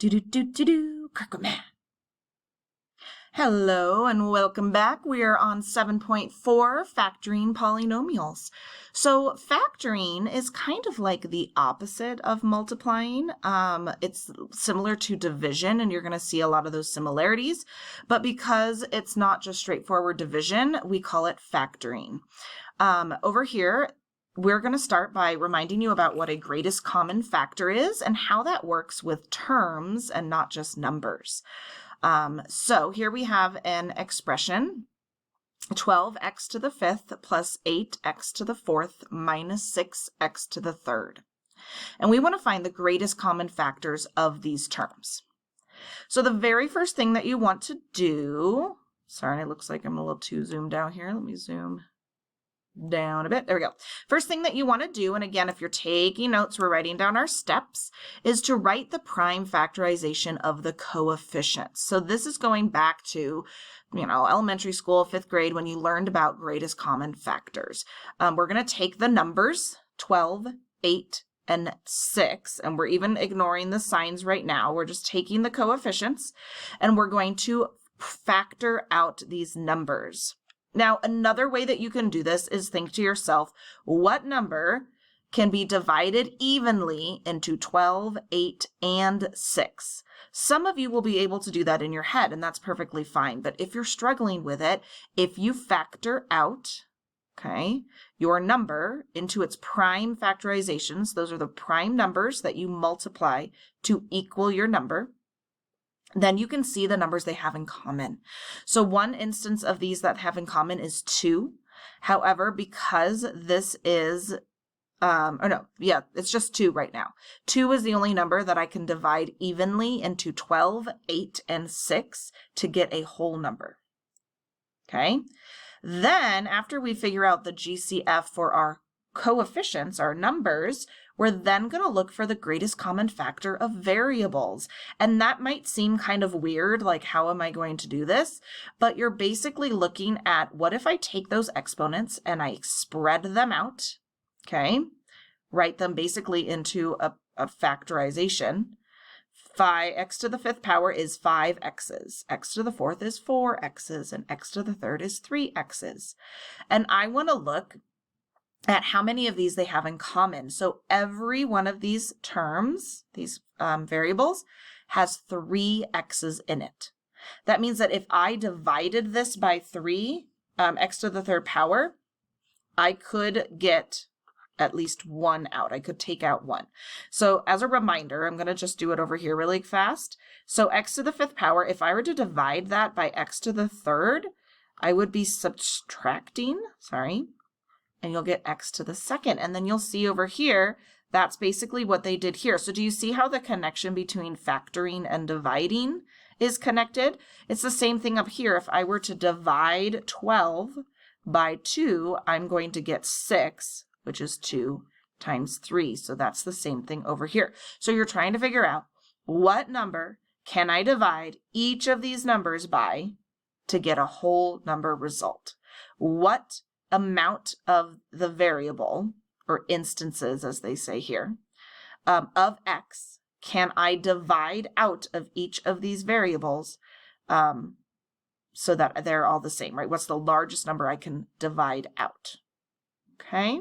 Kirkman. Hello and welcome back. We are on 7.4, Factoring Polynomials. So factoring is kind of like the opposite of multiplying. It's similar to division, and you're going to see a lot of those similarities. But because it's not just straightforward division, we call it factoring. Over here, we're going to start by reminding you about what a greatest common factor is and how that works with terms and not just numbers. So here we have an expression, 12x to the fifth plus 8x to the fourth minus 6x to the third. And we want to find the greatest common factors of these terms. So the very first thing that you want to do, sorry, it looks like I'm a little too zoomed out here. Let me zoom down a bit. There we go. First thing that you want to do, and again, if you're taking notes, we're writing down our steps, is to write the prime factorization of the coefficients. So this is going back to, elementary school, 5th grade, when you learned about greatest common factors. We're going to take the numbers 12, 8, and 6, and we're even ignoring the signs right now. We're just taking the coefficients, and we're going to factor out these numbers. Now, another way that you can do this is think to yourself, what number can be divided evenly into 12, 8, and 6? Some of you will be able to do that in your head, and that's perfectly fine. But if you're struggling with it, if you factor out, your number into its prime factorizations, those are the prime numbers that you multiply to equal your number, then you can see the numbers they have in common. So one instance of these that have in common is 2. However, because this is, it's just 2 right now. 2 is the only number that I can divide evenly into 12, 8, and 6 to get a whole number. Okay? Then after we figure out the GCF for our coefficients, our numbers, we're then going to look for the greatest common factor of variables. And that might seem kind of weird, like how am I going to do this? But you're basically looking at what if I take those exponents and I spread them out, write them basically into a factorization. 5x to the 5th power is 5x's, x to the 4th is 4x's, and x to the 3rd is 3x's. And I want to look at how many of these they have in common. So every one of these terms, these variables, has 3 x's in it. That means that if I divided this by 3, x to the 3rd power, I could get at least 1 out. I could take out 1. So as a reminder, I'm going to just do it over here really fast. So x to the 5th power, if I were to divide that by x to the 3rd, I would be subtracting, and you'll get x to the 2nd. And then you'll see over here, that's basically what they did here. So do you see how the connection between factoring and dividing is connected? It's the same thing up here. If I were to divide 12 by 2, I'm going to get 6, which is 2 times 3. So that's the same thing over here. So you're trying to figure out what number can I divide each of these numbers by to get a whole number result. What amount of the variable, or instances as they say here, of x can I divide out of each of these variables so that they're all the same, right? What's the largest number I can divide out? Okay,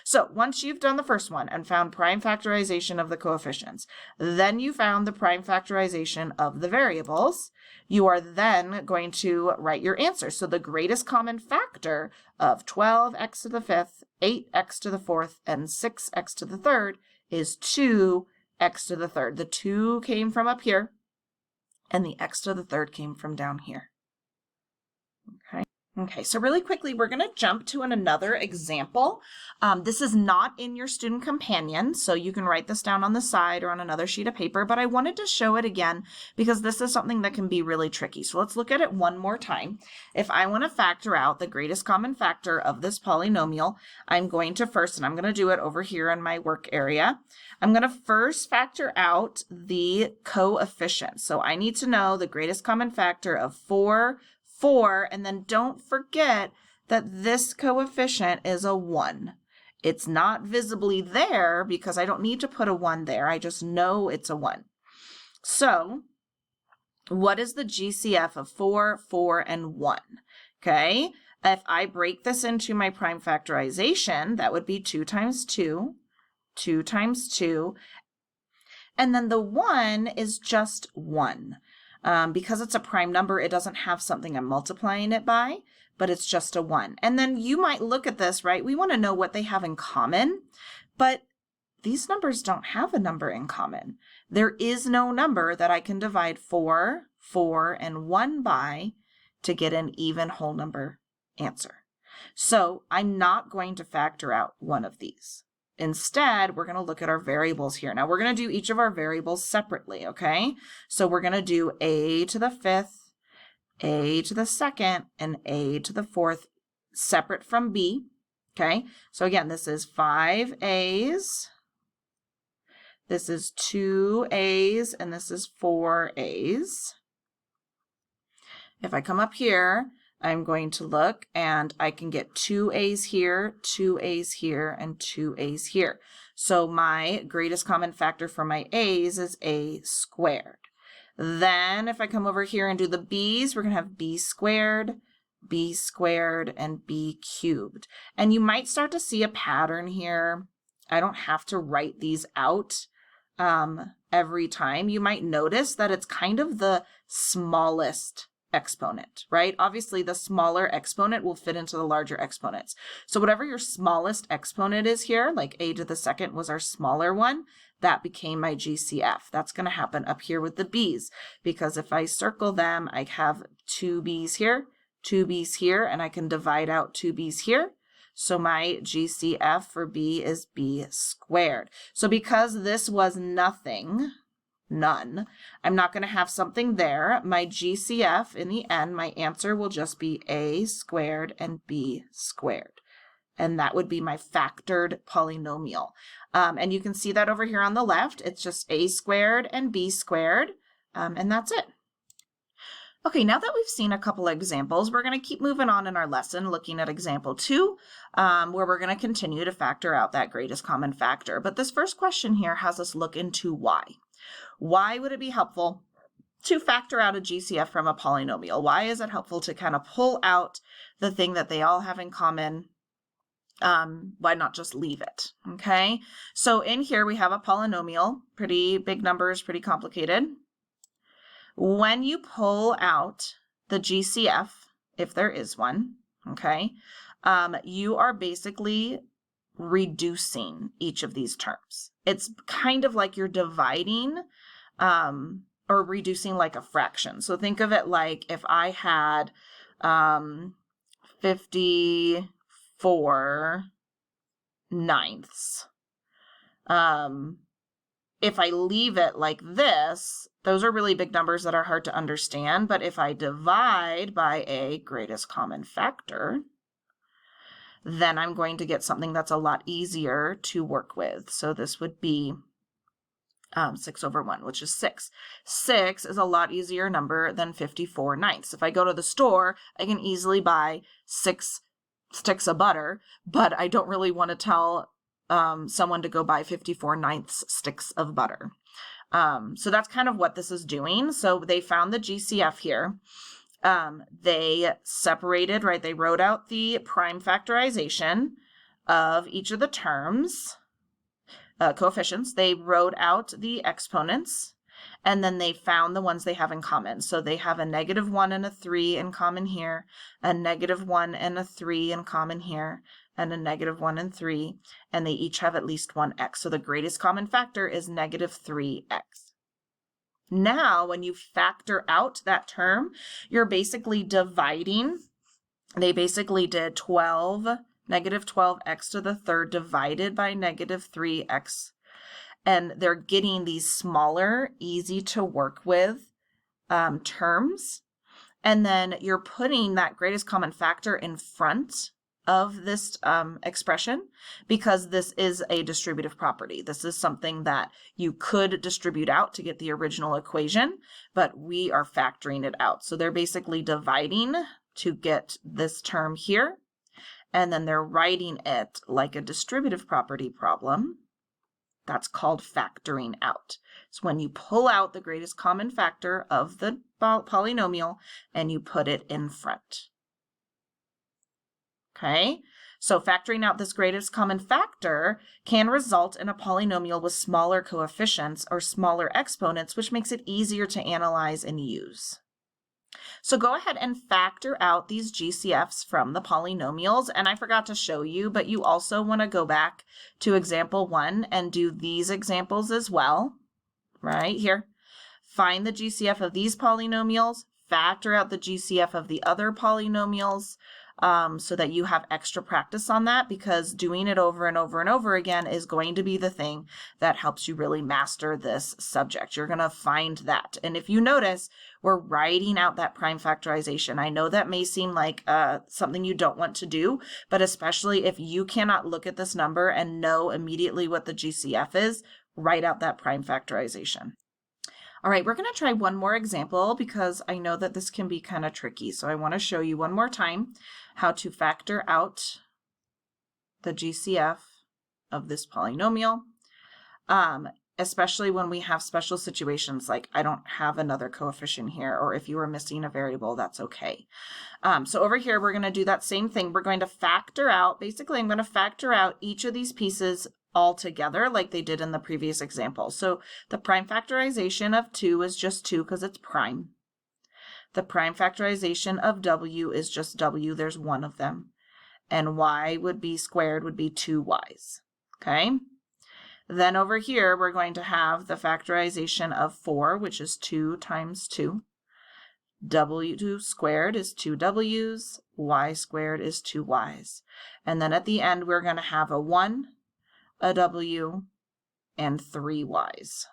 so once you've done the first one and found prime factorization of the coefficients, then you found the prime factorization of the variables, you are then going to write your answer. So the greatest common factor of 12x to the 5th, 8x to the 4th, and 6x to the 3rd is 2x to the 3rd. The 2 came from up here, and the x to the 3rd came from down here. Okay, so really quickly, we're going to jump to another example. This is not in your student companion, so you can write this down on the side or on another sheet of paper, but I wanted to show it again because this is something that can be really tricky. So let's look at it one more time. If I want to factor out the greatest common factor of this polynomial, I'm going to first, and I'm going to do it over here in my work area, I'm going to first factor out the coefficients. So I need to know the greatest common factor of 4, and then don't forget that this coefficient is a 1. It's not visibly there because I don't need to put a 1 there. I just know it's a 1. So what is the GCF of 4, 4, and 1? Okay, if I break this into my prime factorization, that would be 2 times 2, 2 times 2, and then the 1 is just 1. Because it's a prime number, it doesn't have something I'm multiplying it by, but it's just a 1. And then you might look at this, right? We want to know what they have in common, but these numbers don't have a number in common. There is no number that I can divide 4, 4, and 1 by to get an even whole number answer. So I'm not going to factor out one of these. Instead, we're going to look at our variables here. Now, we're going to do each of our variables separately, okay? So we're going to do a to the 5th, a to the 2nd, and a to the 4th separate from b, okay? So again, this is 5 a's, this is 2 a's, and this is 4 a's. If I come up here, I'm going to look and I can get 2 a's here, 2 a's here, and 2 a's here. So my greatest common factor for my a's is a squared. Then if I come over here and do the b's, we're going to have b squared, and b cubed. And you might start to see a pattern here. I don't have to write these out every time. You might notice that it's kind of the smallest exponent, right? Obviously, the smaller exponent will fit into the larger exponents. So whatever your smallest exponent is here, like a to the 2nd was our smaller one, that became my GCF. That's going to happen up here with the b's, because if I circle them, I have 2 b's here, 2 b's here, and I can divide out 2 b's here. So my GCF for b is b squared. So because this was nothing, none, I'm not going to have something there. My GCF in the end, my answer will just be a squared and b squared. And that would be my factored polynomial. And you can see that over here on the left. It's just a squared and b squared, and that's it. Okay, now that we've seen a couple examples, we're going to keep moving on in our lesson, looking at example 2, where we're going to continue to factor out that greatest common factor. But this first question here has us look into why. Why would it be helpful to factor out a GCF from a polynomial? Why is it helpful to kind of pull out the thing that they all have in common? Why not just leave it? Okay, so in here we have a polynomial, pretty big numbers, pretty complicated. When you pull out the GCF, if there is one, okay, you are basically reducing each of these terms. It's kind of like you're dividing or reducing like a fraction. So think of it like if I had 54 ninths. If I leave it like this, those are really big numbers that are hard to understand. But if I divide by a greatest common factor, then I'm going to get something that's a lot easier to work with. So this would be 6 over 1, which is 6. 6 is a lot easier number than 54 ninths. If I go to the store, I can easily buy 6 sticks of butter, but I don't really want to tell someone to go buy 54 ninths sticks of butter. So that's kind of what this is doing. So they found the GCF here. They separated, right? They wrote out the prime factorization of each of the terms, coefficients. They wrote out the exponents, and then they found the ones they have in common. So they have a -1 and a 3 in common here, a -1 and a 3 in common here, and a -1 and 3, and they each have at least one x. So the greatest common factor is -3x. Now, when you factor out that term, you're basically dividing. They basically did -12x to the third divided by -3x. And they're getting these smaller, easy to work with terms. And then you're putting that greatest common factor in front of this expression, because this is a distributive property. This is something that you could distribute out to get the original equation, but we are factoring it out. So they're basically dividing to get this term here, and then they're writing it like a distributive property problem. That's called factoring out. It's when you pull out the greatest common factor of the polynomial and you put it in front. Okay, so factoring out this greatest common factor can result in a polynomial with smaller coefficients or smaller exponents, which makes it easier to analyze and use. So go ahead and factor out these GCFs from the polynomials. And I forgot to show you, but you also want to go back to example 1 and do these examples as well, right here. Find the GCF of these polynomials, factor out the GCF of the other polynomials, so that you have extra practice on that, because doing it over and over and over again is going to be the thing that helps you really master this subject. You're going to find that. And if you notice, we're writing out that prime factorization. I know that may seem like something you don't want to do, but especially if you cannot look at this number and know immediately what the GCF is, write out that prime factorization. All right, we're going to try one more example because I know that this can be kind of tricky. So I want to show you one more time how to factor out the GCF of this polynomial, especially when we have special situations like I don't have another coefficient here, or if you were missing a variable, that's okay. So over here, we're going to do that same thing. We're going to factor out, basically, I'm going to factor out each of these pieces all together like they did in the previous example. So the prime factorization of 2 is just 2 because it's prime. The prime factorization of w is just w, there's one of them. And y would be squared would be 2y's, okay? Then over here, we're going to have the factorization of 4, which is 2 times 2. W squared is 2w's, y squared is 2y's. And then at the end, we're going to have a 1, a w, and 3y's.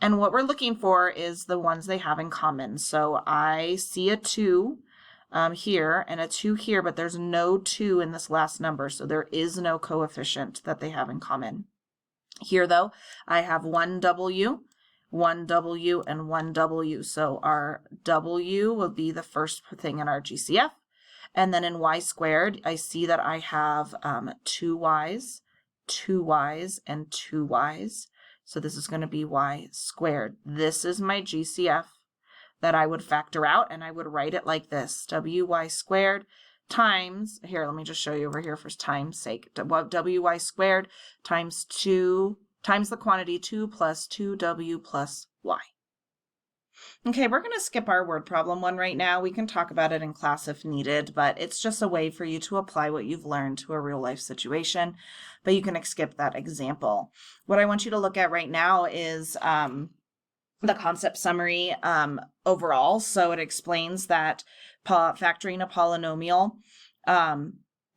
And what we're looking for is the ones they have in common. So I see a 2 here and a 2 here, but there's no 2 in this last number, so there is no coefficient that they have in common. Here, though, I have 1w, 1w, and 1w. So our w will be the first thing in our GCF. And then in y squared, I see that I have 2y's, 2y's, and 2y's. So this is going to be y squared. This is my GCF that I would factor out, and I would write it like this: wy squared times, here, let me just show you over here for time's sake, wy squared times 2 times the quantity 2 plus 2w plus y. Okay, we're going to skip our word problem one right now. We can talk about it in class if needed, but it's just a way for you to apply what you've learned to a real life situation, but you can skip that example. What I want you to look at right now is the concept summary overall. So it explains that factoring a polynomial,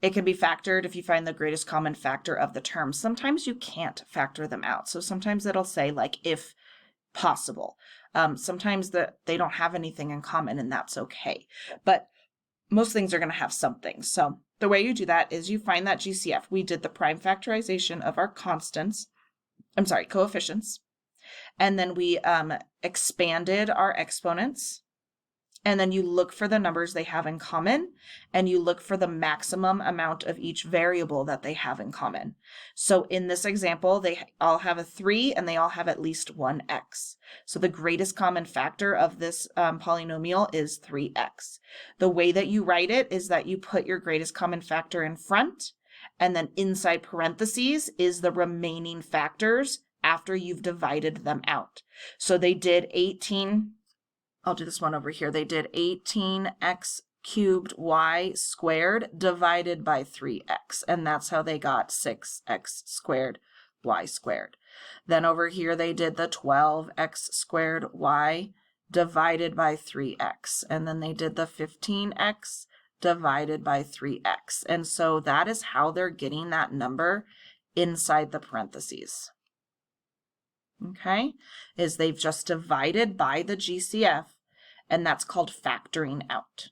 it can be factored if you find the greatest common factor of the terms. Sometimes you can't factor them out. So sometimes it'll say like if possible. Sometimes they don't have anything in common, and that's okay. But most things are going to have something. So the way you do that is you find that GCF. We did the prime factorization of our coefficients. And then we expanded our exponents. And then you look for the numbers they have in common, and you look for the maximum amount of each variable that they have in common. So in this example, they all have a 3 and they all have at least one x. So the greatest common factor of this polynomial is 3x. The way that you write it is that you put your greatest common factor in front, and then inside parentheses is the remaining factors after you've divided them out. So they did 18. I'll do this one over here. They did 18x cubed y squared divided by 3x, and that's how they got 6x squared y squared. Then over here they did the 12x squared y divided by 3x, and then they did the 15x divided by 3x. And so that is how they're getting that number inside the parentheses. Okay, is they've just divided by the GCF, and that's called factoring out.